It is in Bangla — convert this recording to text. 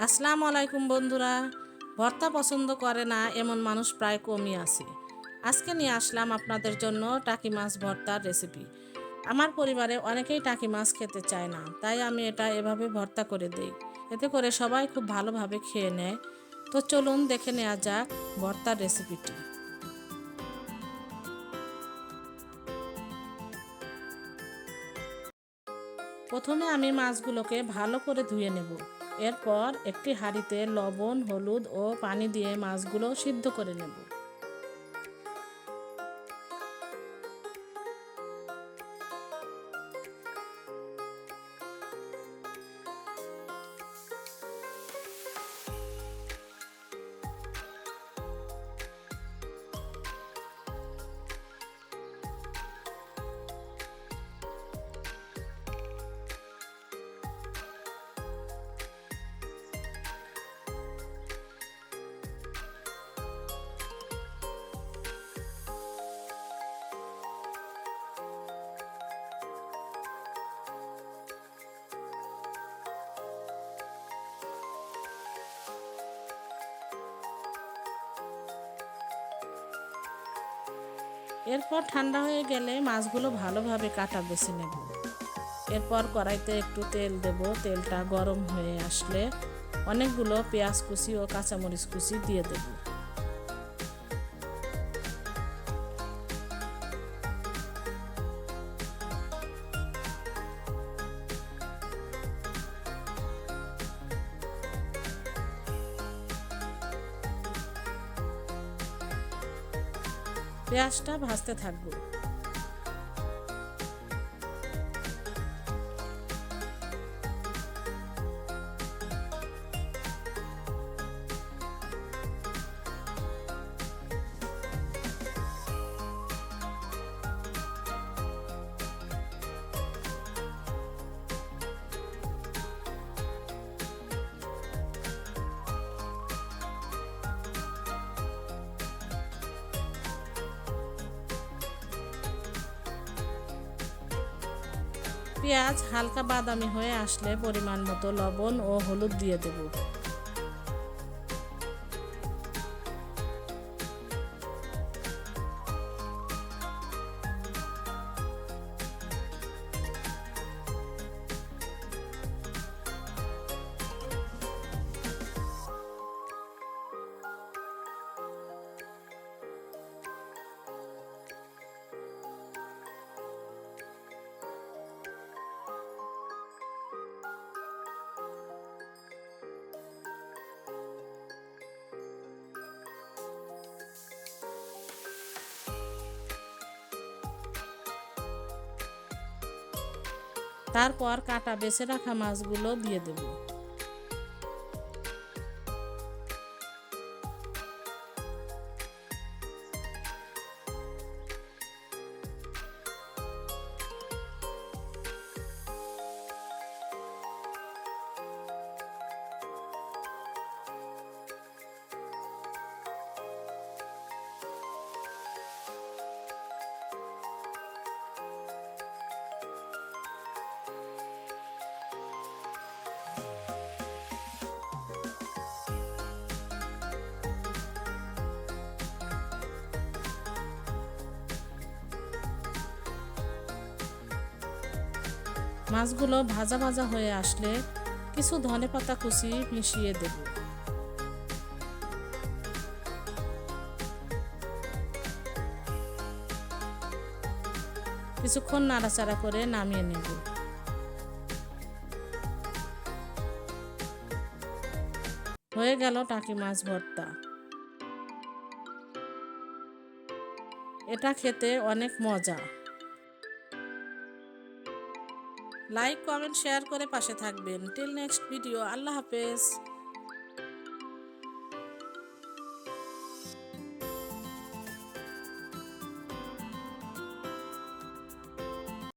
আসসালামু আলাইকুম বন্ধুরা। ভর্তা পছন্দ করে না এমন মানুষ প্রায় কমই আছে। আজকে নিয়ে আসলাম আপনাদের জন্য টাকি মাছ ভর্তার রেসিপি। আমার পরিবারে অনেকেই টাকি মাছ খেতে চায় না, তাই আমি এটা এভাবে ভর্তা করে দেই। এতে করে সবাই খুব ভালোভাবে খেয়ে নেয়। তো চলুন দেখে নেওয়া যাক ভর্তার রেসিপিটি। প্রথমে আমি মাছগুলোকে ভালো করে ধুয়ে নেব। এরপর একটি হাঁড়িতে লবণ, হলুদ ও পানি দিয়ে মাছগুলো সিদ্ধ করে নেব। এরপর ঠান্ডা হয়ে গেলে মাছগুলো ভালোভাবে কাটা বেছে নেব। এরপর কড়াইতে একটু তেল দেব। তেলটা গরম হয়ে আসলে অনেকগুলো পেঁয়াজ কুচি ও কাঁচামরিচ কুচি দিয়ে দেব। পেঁয়াজটা ভাজতে থাকবো। পেঁয়াজ হালকা বাদামি হয়ে আসলে পরিমাণ মতো লবণ ও হলুদ দিয়ে দেব। তারপর কাটা বেছে রাখা মাছগুলো দিয়ে দেব। মাছগুলো ভাজা ভাজা হয়ে আসলে কিছু ধনেপাতা কুচি মিশিয়ে দেব। কিছুক্ষণ নাড়াচাড়া করে নামিয়ে নেব। হয়ে গেল টাকি মাছ ভর্তা। এটা খেতে অনেক মজা। লাইক, কমেন্ট, শেয়ার করে পাশে থাকবেন। Till next video. আল্লাহ হাফেজ।